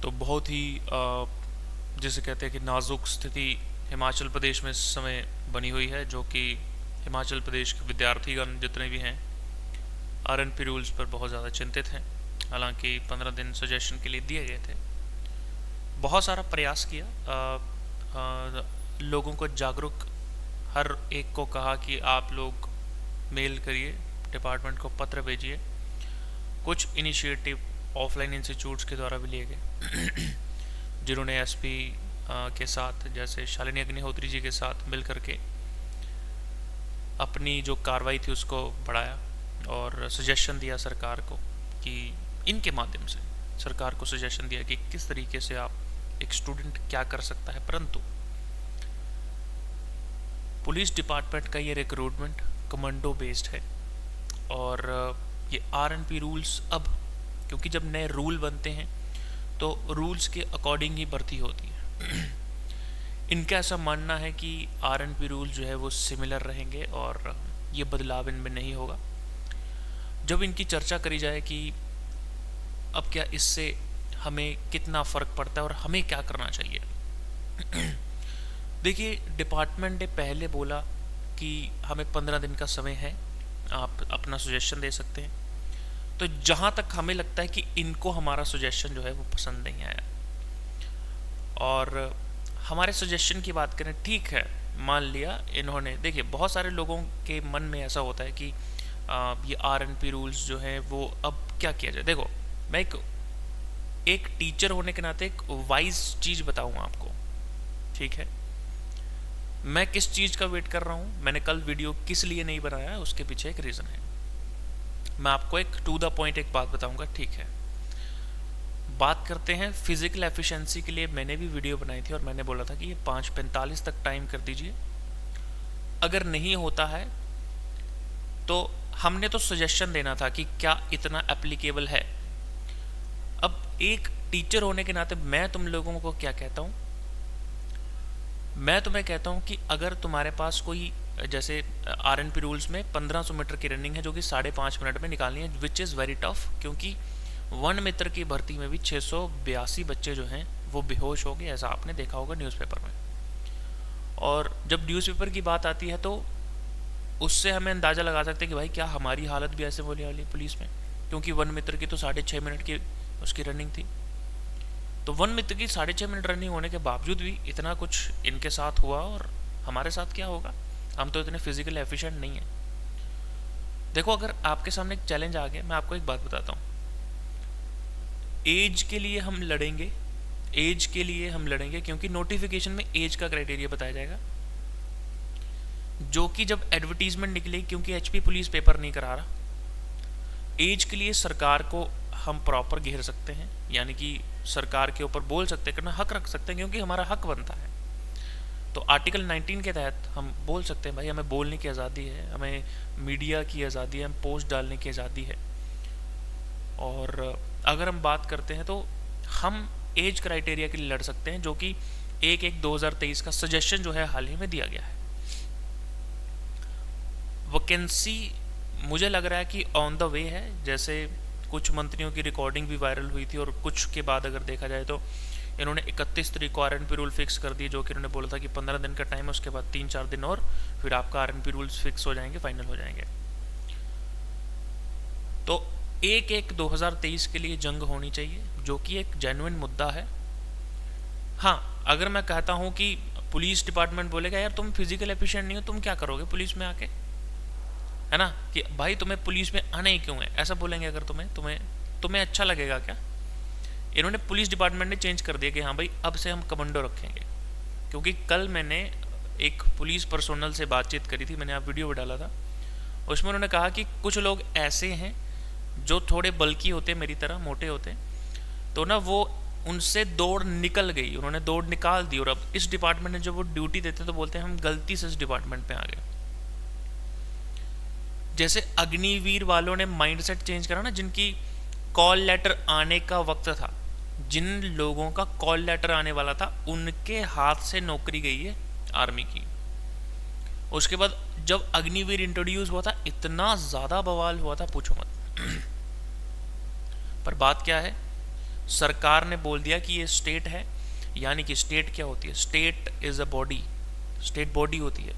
तो बहुत ही जिसे कहते हैं कि नाजुक स्थिति हिमाचल प्रदेश में इस समय बनी हुई है, जो कि हिमाचल प्रदेश के विद्यार्थीगण जितने भी हैं आरएनपी रूल्स पर बहुत ज़्यादा चिंतित हैं। हालांकि 15 दिन सजेशन के लिए दिए गए थे। बहुत सारा प्रयास किया, लोगों को जागरूक, हर एक को कहा कि आप लोग मेल करिए, डिपार्टमेंट को पत्र भेजिए। कुछ इनिशिएटिव ऑफलाइन इंस्टीट्यूट्स के द्वारा भी लिए गए जिन्होंने एसपी के साथ, जैसे शालिनी अग्निहोत्री जी के साथ मिल करके अपनी जो कार्रवाई थी उसको बढ़ाया और सजेशन दिया सरकार को कि इनके माध्यम से सरकार को सजेशन दिया कि किस तरीके से आप एक स्टूडेंट क्या कर सकता है। परंतु पुलिस डिपार्टमेंट का ये रिक्रूटमेंट कमांडो बेस्ड है और ये आरएनपी रूल्स अब, क्योंकि जब नए रूल बनते हैं तो रूल्स के अकॉर्डिंग ही भर्ती होती है। इनका ऐसा मानना है कि आरएनपी रूल जो है वो सिमिलर रहेंगे और ये बदलाव इनमें नहीं होगा। जब इनकी चर्चा करी जाए कि अब क्या इससे हमें कितना फ़र्क पड़ता है और हमें क्या करना चाहिए। देखिए, डिपार्टमेंट ने पहले बोला कि हमें 15 दिन का समय है, आप अपना सजेशन दे सकते हैं। तो जहाँ तक हमें लगता है कि इनको हमारा सजेशन जो है वो पसंद नहीं आया और हमारे सजेशन की बात करें, ठीक है, मान लिया इन्होंने। देखिए, बहुत सारे लोगों के मन में ऐसा होता है कि ये आरएनपी रूल्स जो हैं वो अब क्या किया जाए। देखो, मैं एक टीचर होने के नाते एक वाइज चीज़ बताऊँगा आपको, ठीक है। मैं किस चीज़ का वेट कर रहा हूँ, मैंने कल वीडियो किस लिए नहीं बनाया है, उसके पीछे एक रीज़न है। मैं आपको एक टू द पॉइंट एक बात बताऊंगा, ठीक है। बात करते हैं फिजिकल एफिशिएंसी के लिए। मैंने भी वीडियो बनाई थी और मैंने बोला था कि ये 5:45 तक टाइम कर दीजिए। अगर नहीं होता है तो हमने तो सजेशन देना था कि क्या इतना एप्लीकेबल है। अब एक टीचर होने के नाते मैं तुम लोगों को क्या कहता हूँ, मैं तुम्हें कहता हूँ कि अगर तुम्हारे पास कोई, जैसे आरएनपी रूल्स में 1500 मीटर की रनिंग है जो कि 5.5 मिनट में निकालनी है, विच इज़ वेरी टफ, क्योंकि 1 मीटर की भर्ती में भी 682 बच्चे जो हैं वो बेहोश हो गए, ऐसा आपने देखा होगा न्यूज़पेपर में। और जब न्यूज़पेपर की बात आती है तो उससे हमें अंदाज़ा लगा सकते हैं कि भाई क्या हमारी हालत भी ऐसे बोली वाली पुलिस में, क्योंकि 1 मीटर की तो 6.5 मिनट की उसकी रनिंग थी। तो 1 मीटर की 6.5 मिनट रनिंग होने के बावजूद भी इतना कुछ इनके साथ हुआ, और हमारे साथ क्या होगा, हम तो इतने फिजिकल एफिशिएंट नहीं है। देखो, अगर आपके सामने एक चैलेंज आ गया, मैं आपको एक बात बताता हूँ, एज के लिए हम लड़ेंगे, एज के लिए हम लड़ेंगे, क्योंकि नोटिफिकेशन में एज का क्राइटेरिया बताया जाएगा, जो कि जब एडवर्टीजमेंट निकलेगी, क्योंकि एचपी पुलिस पेपर नहीं करा रहा, एज के लिए सरकार को हम प्रॉपर घेर सकते हैं, यानी कि सरकार के ऊपर बोल सकते हैं, करना हक रख सकते हैं, क्योंकि हमारा हक बनता है। तो आर्टिकल 19 के तहत हम बोल सकते हैं भाई हमें बोलने की आज़ादी है, हमें मीडिया की आज़ादी है, हम पोस्ट डालने की आज़ादी है। और अगर हम बात करते हैं तो हम एज क्राइटेरिया के लिए लड़ सकते हैं, जो कि 1/1/2023 का सजेशन जो है हाल ही में दिया गया है। वैकेंसी मुझे लग रहा है कि ऑन द वे है, जैसे कुछ मंत्रियों की रिकॉर्डिंग भी वायरल हुई थी और कुछ के बाद अगर देखा जाए तो इन्होंने 31 तारीख को आरएनपी रूल फिक्स कर दिए, जो कि इन्होंने बोला था कि 15 दिन का टाइम है, उसके बाद 3-4 दिन और फिर आपका आरएनपी रूल्स फिक्स हो जाएंगे, फाइनल हो जाएंगे। तो 1/1/2023 के लिए जंग होनी चाहिए, जो कि एक जेन्युइन मुद्दा है। हाँ, अगर मैं कहता हूँ कि पुलिस डिपार्टमेंट बोलेगा यार तुम फिजिकल एफिशिएंट नहीं हो, तुम क्या करोगे पुलिस में आके, है ना, कि भाई तुम्हें पुलिस में आना ही क्यों है, ऐसा बोलेंगे अगर तुम्हें अच्छा लगेगा क्या? इन्होंने पुलिस डिपार्टमेंट ने चेंज कर दिया कि हाँ भाई अब से हम कमांडो रखेंगे। क्योंकि कल मैंने एक पुलिस पर्सोनल से बातचीत करी थी, मैंने आप वीडियो भी डाला था, उसमें उन्होंने कहा कि कुछ लोग ऐसे हैं जो थोड़े बल्की होते, मेरी तरह मोटे होते, तो ना वो उनसे दौड़ निकल गई, उन्होंने दौड़ निकाल दी, और अब इस डिपार्टमेंट ने जब वो ड्यूटी देते तो बोलते हैं हम गलती से इस डिपार्टमेंट पे आ गए। जैसे अग्निवीर वालों ने माइंडसेट चेंज करा ना, जिनकी कॉल लेटर आने का वक्त था, जिन लोगों का कॉल लेटर आने वाला था उनके हाथ से नौकरी गई है आर्मी की। उसके बाद जब अग्निवीर इंट्रोड्यूस हुआ था इतना ज़्यादा बवाल हुआ था, पूछो मत। पर बात क्या है, सरकार ने बोल दिया कि ये स्टेट है, यानी कि स्टेट क्या होती है, state is a body, state body होती है,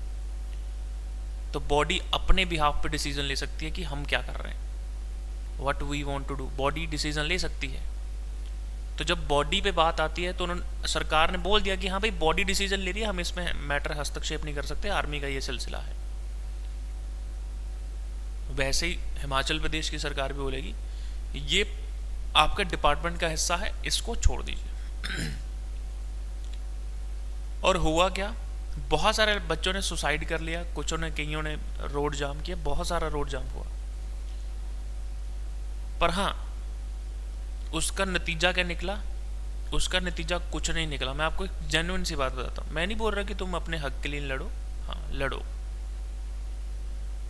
तो बॉडी अपने बिहाफ पे डिसीजन ले सकती है कि हम क्या कर रहे हैं, what we want to do, body decision ले सकती है। तो जब बॉडी पे बात आती है तो उन्होंने, सरकार ने बोल दिया कि हाँ भाई बॉडी डिसीजन ले रही है, हम इसमें मैटर हस्तक्षेप नहीं कर सकते, आर्मी का ये सिलसिला है। वैसे ही हिमाचल प्रदेश की सरकार भी बोलेगी ये आपका डिपार्टमेंट का हिस्सा है, इसको छोड़ दीजिए। और हुआ क्या, बहुत सारे बच्चों ने सुसाइड कर लिया, कुछों ने, कईयों ने रोड जाम किया, बहुत सारा रोड जाम हुआ। पर हाँ, उसका नतीजा क्या निकला, उसका नतीजा कुछ नहीं निकला। मैं आपको एक जेन्युइन सी बात बताता हूँ, मैं नहीं बोल रहा कि तुम अपने हक के लिए लड़ो, हाँ लड़ो,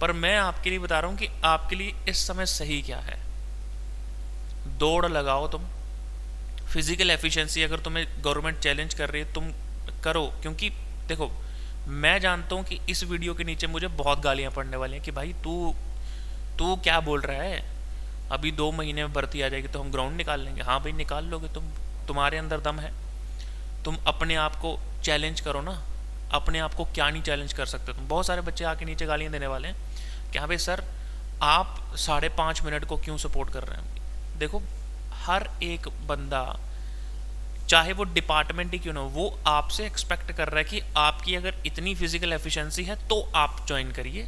पर मैं आपके लिए बता रहा हूँ कि आपके लिए इस समय सही क्या है। दौड़ लगाओ तुम, फिजिकल एफिशिएंसी अगर तुम्हें गवर्नमेंट चैलेंज कर रही है तुम करो, क्योंकि देखो मैं जानता हूँ कि इस वीडियो के नीचे मुझे बहुत गालियाँ पड़ने वाली हैं कि भाई तू क्या बोल रहा है, अभी 2 महीने में भर्ती आ जाएगी तो हम ग्राउंड निकाल लेंगे। हाँ भाई निकाल लोगे तुम, तुम्हारे अंदर दम है, तुम अपने आप को चैलेंज करो ना, अपने आप को क्या नहीं चैलेंज कर सकते तुम। बहुत सारे बच्चे आके नीचे गालियाँ देने वाले हैं कि हाँ भाई सर आप 5.5 मिनट को क्यों सपोर्ट कर रहे हैं। देखो हर एक बंदा, चाहे वो डिपार्टमेंट ही क्यों ना हो, वो आपसे एक्सपेक्ट कर रहा है कि आपकी अगर इतनी फिजिकल एफिशिएंसी है तो आप ज्वाइन करिए,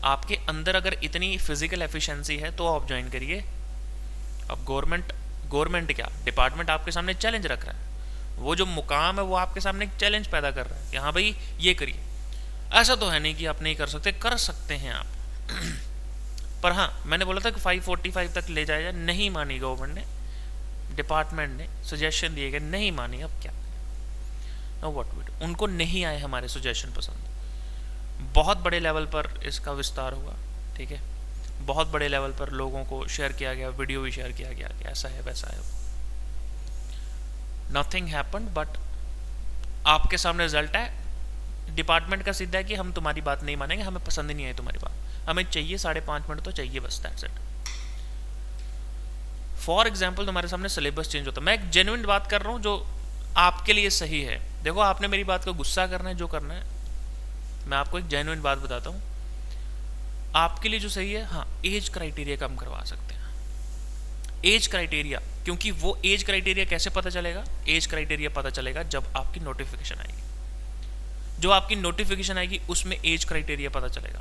आपके अंदर अगर इतनी फिजिकल एफिशिएंसी है तो आप ज्वाइन करिए। अब गवर्नमेंट क्या, डिपार्टमेंट आपके सामने चैलेंज रख रहा है, वो जो मुकाम है वो आपके सामने एक चैलेंज पैदा कर रहा है कि हाँ भाई ये करिए। ऐसा तो है नहीं कि आप नहीं कर सकते, कर सकते हैं आप। पर हाँ मैंने बोला था कि 545 तक ले जाया जाए, नहीं मानी गवर्नमेंट ने, डिपार्टमेंट ने सजेशन दिए गए, नहीं मानी, अब क्या व्हाट वी डू। उनको नहीं आए हमारे सजेशन पसंद, बहुत बड़े लेवल पर इसका विस्तार हुआ, ठीक है, बहुत बड़े लेवल पर लोगों को शेयर किया गया, वीडियो भी शेयर किया गया कि ऐसा है वैसा है, नथिंग हैपेंड। बट आपके सामने रिजल्ट है, डिपार्टमेंट का सीधा है कि हम तुम्हारी बात नहीं मानेंगे, हमें पसंद ही नहीं आई तुम्हारी बात, हमें चाहिए 5.5 मिनट तो चाहिए, बस दैट्स इट। फॉर एग्जाम्पल तुम्हारे सामने सिलेबस चेंज होता है, मैं एक जेन्युइन बात कर रहा हूँ जो आपके लिए सही है। देखो आपने मेरी बात को गुस्सा करना है, जो करना है, मैं आपको एक जेन्युइन बात बताता हूँ, आपके लिए जो सही है, हाँ एज क्राइटेरिया कम करवा सकते हैं, एज क्राइटेरिया, क्योंकि वो एज क्राइटेरिया कैसे पता चलेगा, एज क्राइटेरिया पता चलेगा जब आपकी नोटिफिकेशन आएगी, जो आपकी नोटिफिकेशन आएगी उसमें एज क्राइटेरिया पता चलेगा।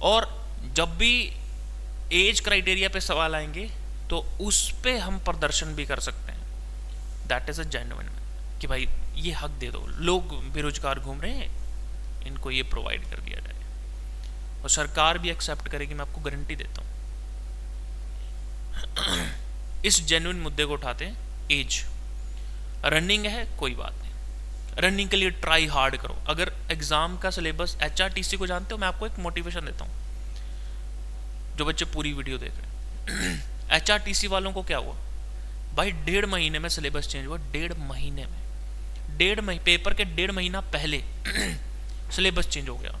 और जब भी एज क्राइटेरिया पे सवाल आएंगे तो उस पे हम प्रदर्शन भी कर सकते हैं, दैट इज अ जेन्युइन, कि भाई ये हक दे दो, लोग बेरोजगार घूम रहे हैं, इनको ये प्रोवाइड कर दिया जाए, और सरकार भी एक्सेप्ट करेगी, मैं आपको गारंटी देता हूँ। इस जेन्युइन मुद्दे को उठाते हैं, एज, रनिंग है कोई बात नहीं, रनिंग के लिए ट्राई हार्ड करो। अगर एग्जाम का सिलेबस HRTC को जानते हो, मैं आपको एक मोटिवेशन देता हूँ, जो बच्चे पूरी वीडियो देख रहे हैं। HRTC वालों को क्या हुआ भाई, 1.5 महीने में सिलेबस चेंज हुआ, 1.5 महीने में, पेपर के 1.5 महीना पहले सिलेबस चेंज हो गया।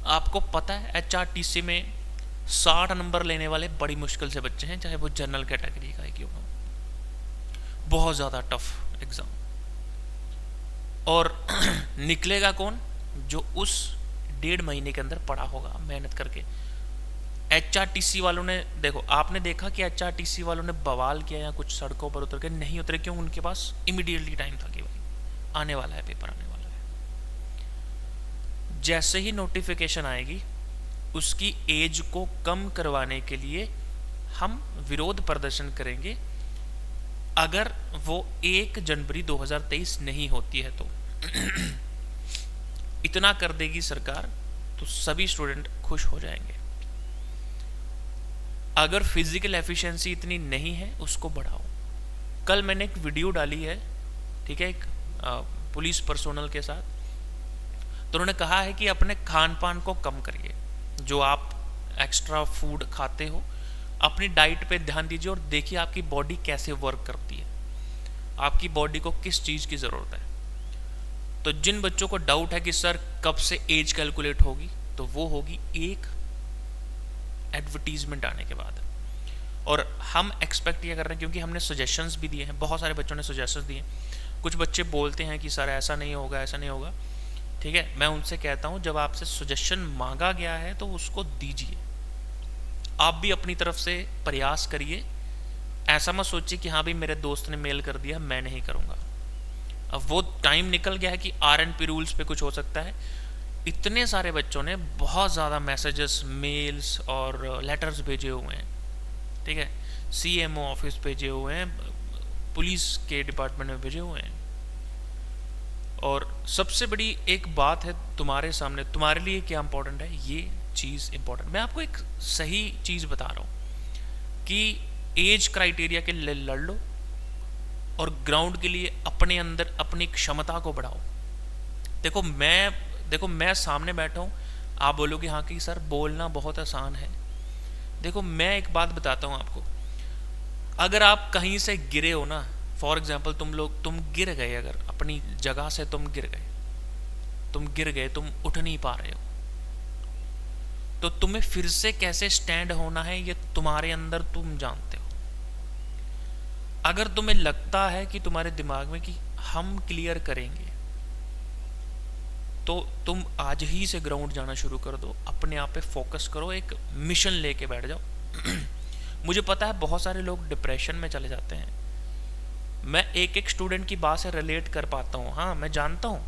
आपको पता है HRTC में 60 नंबर लेने वाले बड़ी मुश्किल से बच्चे हैं, चाहे वो जनरल कैटेगरी का है क्यों ना, बहुत ज़्यादा टफ एग्ज़ाम। और निकलेगा कौन, जो उस 1.5 महीने के अंदर पढ़ा होगा मेहनत करके। HRTC वालों ने, देखो आपने देखा कि HRTC वालों ने बवाल किया या कुछ सड़कों पर उतर के नहीं उतरे, क्यों, उनके पास इमीडिएटली टाइम था कि भाई आने वाला है, पेपर आने वाला है। जैसे ही नोटिफिकेशन आएगी उसकी एज को कम करवाने के लिए हम विरोध प्रदर्शन करेंगे, अगर वो 1 जनवरी 2023 नहीं होती है तो। इतना कर देगी सरकार तो सभी स्टूडेंट खुश हो जाएंगे। अगर फिजिकल एफिशिएंसी इतनी नहीं है उसको बढ़ाओ। कल मैंने एक वीडियो डाली है, ठीक है, एक पुलिस पर्सोनल के साथ, तो उन्होंने कहा है कि अपने खान पान को कम करिए, जो आप एक्स्ट्रा फूड खाते हो अपनी डाइट पे ध्यान दीजिए और देखिए आपकी बॉडी कैसे वर्क करती है, आपकी बॉडी को किस चीज़ की ज़रूरत है। तो जिन बच्चों को डाउट है कि सर कब से एज कैलकुलेट होगी, तो वो होगी एक एडवर्टीजमेंट आने के बाद। और हम एक्सपेक्ट ये कर रहे हैं, क्योंकि हमने सजेशंस भी दिए हैं, बहुत सारे बच्चों ने सजेशंस दिए। कुछ बच्चे बोलते हैं कि सर ऐसा नहीं होगा, ऐसा नहीं होगा। ठीक है, मैं उनसे कहता हूँ जब आपसे सजेशन मांगा गया है तो उसको दीजिए। आप भी अपनी तरफ से प्रयास करिए। ऐसा मत सोचिए कि हाँ भाई मेरे दोस्त ने मेल कर दिया, मैं नहीं करूँगा। अब वो टाइम निकल गया है कि RNP रूल्स पे कुछ हो सकता है। इतने सारे बच्चों ने बहुत ज़्यादा मैसेजेस, मेल्स और लेटर्स भेजे हुए हैं। ठीक है, CMO ऑफिस भेजे हुए हैं, पुलिस के डिपार्टमेंट में भेजे हुए हैं। और सबसे बड़ी एक बात है तुम्हारे सामने, तुम्हारे लिए क्या इंपॉर्टेंट है, ये चीज़ इंपॉर्टेंट। मैं आपको एक सही चीज़ बता रहा हूँ कि एज क्राइटेरिया के लिए लड़ लो और ग्राउंड के लिए अपने अंदर अपनी क्षमता को बढ़ाओ। देखो मैं सामने बैठा हूँ, आप बोलोगे हाँ कि सर बोलना बहुत आसान है। देखो मैं एक बात बताता हूँ आपको, अगर आप कहीं से गिरे हो ना, फॉर एग्जाम्पल तुम गिर गए, अगर अपनी जगह से तुम गिर गए, तुम उठ नहीं पा रहे हो, तो तुम्हें फिर से कैसे स्टैंड होना है ये तुम्हारे अंदर तुम जानते हो। अगर तुम्हें लगता है कि तुम्हारे दिमाग में कि हम क्लियर करेंगे, तो तुम आज ही से ग्राउंड जाना शुरू कर दो, अपने आप पे फोकस करो, एक मिशन लेके बैठ जाओ। मुझे पता है बहुत सारे लोग डिप्रेशन में चले जाते हैं, मैं एक स्टूडेंट की बात से रिलेट कर पाता हूँ। हाँ मैं जानता हूँ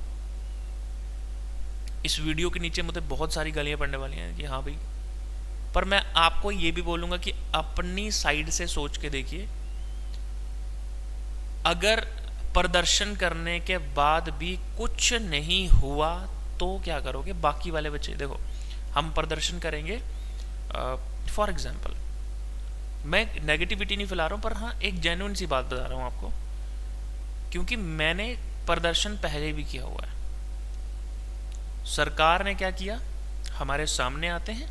इस वीडियो के नीचे मुझे बहुत सारी गालियाँ पड़ने वाली हैं कि हाँ भाई, पर मैं आपको ये भी बोलूँगा कि अपनी साइड से सोच के देखिए, अगर प्रदर्शन करने के बाद भी कुछ नहीं हुआ तो क्या करोगे? बाकी वाले बच्चे, देखो हम प्रदर्शन करेंगे, फॉर एग्जाम्पल मैं नेगेटिविटी नहीं फैला रहा हूँ, पर हाँ एक जेन्युइन सी बात बता रहा हूँ आपको, क्योंकि मैंने प्रदर्शन पहले भी किया हुआ है। सरकार ने क्या किया, हमारे सामने आते हैं,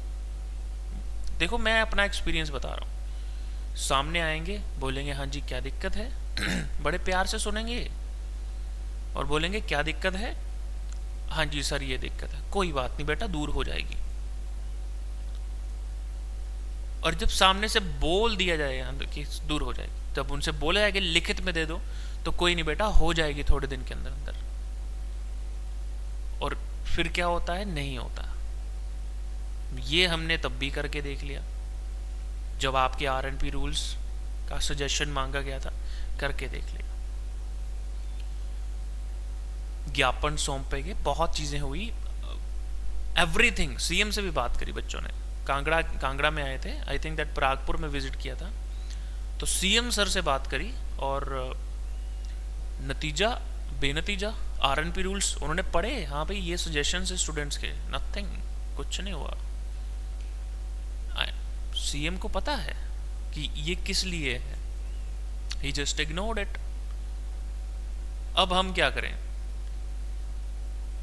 देखो मैं अपना एक्सपीरियंस बता रहा हूँ, सामने आएंगे, बोलेंगे हाँ जी क्या दिक्कत है, बड़े प्यार से सुनेंगे और बोलेंगे क्या दिक्कत है, हाँ जी सर ये दिक्कत है, कोई बात नहीं बेटा दूर हो जाएगी। और जब सामने से बोल दिया जाएगा कि दूर हो जाएगी, जब उनसे बोला जाएगा लिखित में दे दो, तो कोई नहीं बेटा हो जाएगी थोड़े दिन के अंदर अंदर। और फिर क्या होता है, नहीं होता। ये हमने तब भी करके देख लिया जब आपके RNP रूल्स का सजेशन मांगा गया था, करके देख लिया, ज्ञापन सौंपे गए, बहुत चीजें हुई, एवरीथिंग। CM से भी बात करी बच्चों ने, कांगड़ा में आए थे, आई थिंक दैट परागपुर में विजिट किया था, तो CM सर से बात करी और नतीजा बेनतीजा RNP रूल्स उन्होंने पढ़े, हाँ भाई ये सजेशन है स्टूडेंट्स के, नथिंग, कुछ नहीं हुआ। CM को पता है कि ये किस लिए है, he just ignored it। अब हम क्या करें,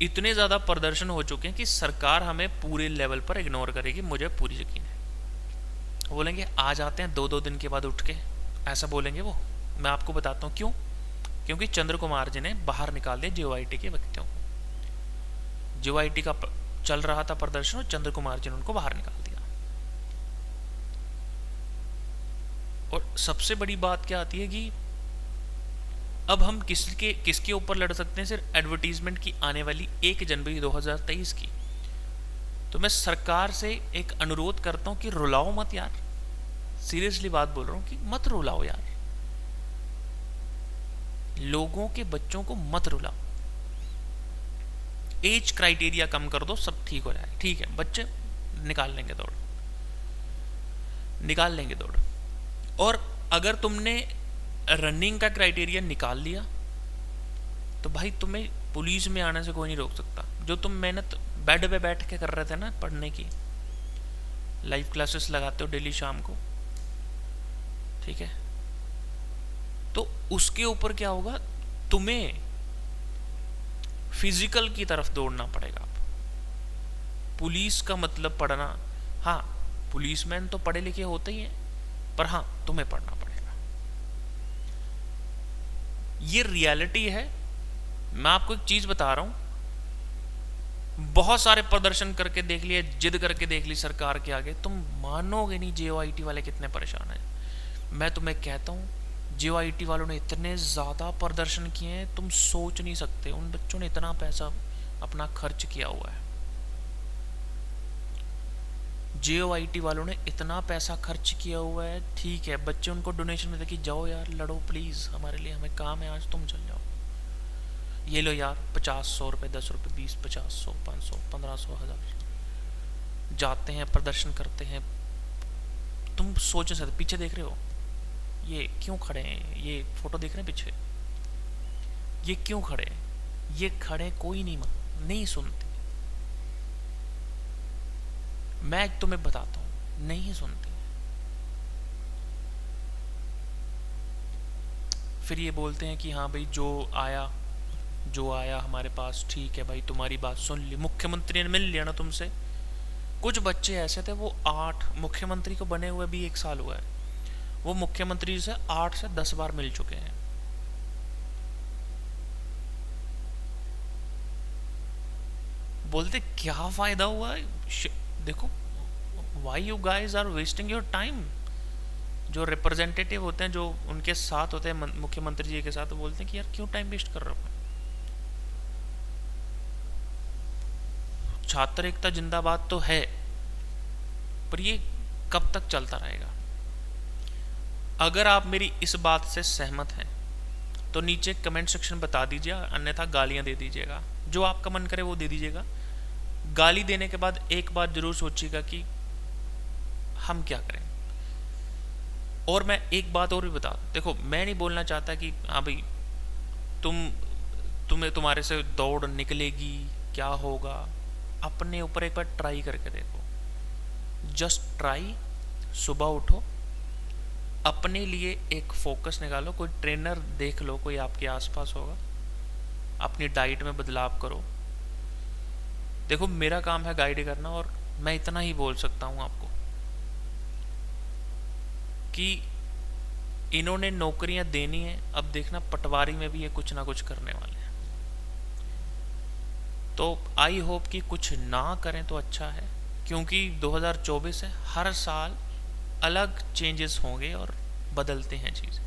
इतने ज़्यादा प्रदर्शन हो चुके हैं कि सरकार हमें पूरे लेवल पर इग्नोर करेगी, मुझे पूरी यकीन है। बोलेंगे आ जाते हैं 2-2 दिन के बाद उठ के, ऐसा बोलेंगे वो। मैं आपको बताता हूँ क्यों, क्योंकि चंद्र कुमार जी ने बाहर निकाल दिया JOIT के व्यक्तियों को। JOIT का चल रहा था प्रदर्शन और चंद्र कुमार जी ने उनको बाहर निकाल दिया। और सबसे बड़ी बात क्या आती है कि अब हम किसके ऊपर लड़ सकते हैं, सिर्फ एडवर्टीजमेंट की आने वाली 1 जनवरी 2023 की। तो मैं सरकार से एक अनुरोध करता हूं कि रुलाओ मत यार, सीरियसली बात बोल रहा हूं कि मत रुलाओ यार, लोगों के बच्चों को मत रुलाओ, एज क्राइटेरिया कम कर दो, सब ठीक हो जाए। ठीक है, बच्चे निकाल लेंगे दौड़। और अगर तुमने रनिंग का क्राइटेरिया निकाल लिया तो भाई तुम्हें पुलिस में आने से कोई नहीं रोक सकता। जो तुम मेहनत बेड पे बैठ के कर रहे थे ना पढ़ने की, लाइव क्लासेस लगाते हो डेली शाम को, ठीक है, तो उसके ऊपर क्या होगा, तुम्हें फिजिकल की तरफ दौड़ना पड़ेगा। पुलिस का मतलब पढ़ना, हाँ पुलिसमैन तो पढ़े लिखे होते ही हैं, पर हाँ तुम्हें पढ़ना पड़ेगा। ये रियलिटी है। मैं आपको एक चीज बता रहा हूं, बहुत सारे प्रदर्शन करके देख लिए, जिद करके देख ली सरकार के आगे, तुम मानोगे नहीं JOIT वाले कितने परेशान हैं। मैं तुम्हें कहता हूँ, JYT वालों ने इतने ज़्यादा प्रदर्शन किए हैं, तुम सोच नहीं सकते। उन बच्चों ने इतना पैसा अपना खर्च किया हुआ है। JYT वालों ने इतना पैसा खर्च किया हुआ है। ठीक है, बच्चे उनको डोनेशन में दे कि जाओ यार लड़ो प्लीज़ हमारे लिए, हमें काम है आज, तुम चल जाओ, ये लो यार 50-100 रुपये, 10 रुपये, 20, 50, 100, 500, 1500, 1000। जाते हैं, प्रदर्शन करते हैं। तुम सोच नहीं सकते, पीछे देख रहे हो ये क्यों खड़े हैं, ये फोटो देख रहे हैं पीछे, ये क्यों खड़े हैं? ये खड़े कोई नहीं सुनते। मैं तुम्हें बताता हूँ, नहीं सुनते। फिर ये बोलते हैं कि हाँ भाई जो आया हमारे पास, ठीक है भाई तुम्हारी बात सुन ली, मुख्यमंत्री ने मिल लिया ना तुमसे। कुछ बच्चे ऐसे थे, वो 8 मुख्यमंत्री को बने हुए भी 1 साल हुआ है, वो मुख्यमंत्री से 8 से 10 बार मिल चुके हैं। बोलते क्या फायदा हुआ? देखो, why you guys are wasting your time. जो रिप्रेजेंटेटिव होते हैं, जो उनके साथ होते हैं मुख्यमंत्री जी के साथ, तो बोलते हैं कि यार क्यों टाइम वेस्ट कर रहे हो? छात्र एकता जिंदाबाद तो है, पर ये कब तक चलता रहेगा? अगर आप मेरी इस बात से सहमत हैं तो नीचे कमेंट सेक्शन बता दीजिए, अन्यथा गालियां दे दीजिएगा। जो आपका मन करे वो दे दीजिएगा। गाली देने के बाद एक बात जरूर सोचिएगा कि हम क्या करें। और मैं एक बात और भी बता, देखो मैं नहीं बोलना चाहता कि हाँ भाई तुम्हारे से दौड़ निकलेगी, क्या होगा। अपने ऊपर एक बार ट्राई करके देखो, जस्ट ट्राई। सुबह उठो, अपने लिए एक फोकस निकालो, कोई ट्रेनर देख लो, कोई आपके आसपास होगा, अपनी डाइट में बदलाव करो। देखो मेरा काम है गाइड करना, और मैं इतना ही बोल सकता हूँ आपको कि इन्होंने नौकरियां देनी है, अब देखना पटवारी में भी ये कुछ ना कुछ करने वाले हैं। तो आई होप कि कुछ ना करें तो अच्छा है, क्योंकि 2024 है, हर साल अलग चेंजेस होंगे और बदलते हैं चीज़ें।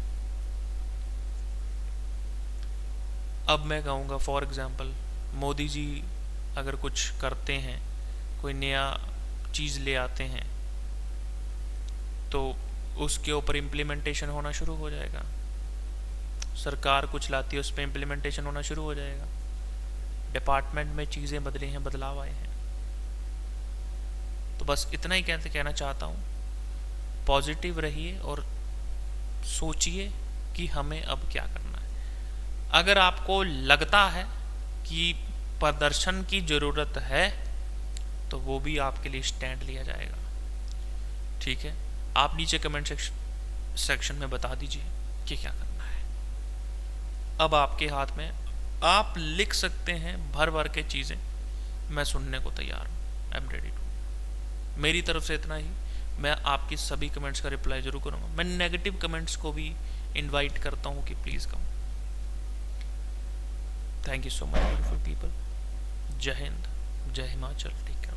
अब मैं कहूँगा फॉर एग्ज़ाम्पल, मोदी जी अगर कुछ करते हैं, कोई नया चीज़ ले आते हैं, तो उसके ऊपर इम्प्लीमेंटेशन होना शुरू हो जाएगा। सरकार कुछ लाती है, उस पर इम्प्लीमेंटेशन होना शुरू हो जाएगा। डिपार्टमेंट में चीज़ें बदली हैं, बदलाव आए हैं। तो बस इतना ही कहना चाहता हूँ, पॉजिटिव रहिए और सोचिए कि हमें अब क्या करना है। अगर आपको लगता है कि प्रदर्शन की ज़रूरत है, तो वो भी आपके लिए स्टैंड लिया जाएगा। ठीक है, आप नीचे कमेंट सेक्शन में बता दीजिए कि क्या करना है। अब आपके हाथ में, आप लिख सकते हैं भर भर के चीज़ें, मैं सुनने को तैयार हूँ। I am ready to. मेरी तरफ से इतना ही। मैं आपकी सभी कमेंट्स का रिप्लाई जरूर करूँगा। मैं नेगेटिव कमेंट्स को भी इनवाइट करता हूँ कि please come. Thank you so much beautiful people. जय हिंद, जय हिमाचल, टेक केयर।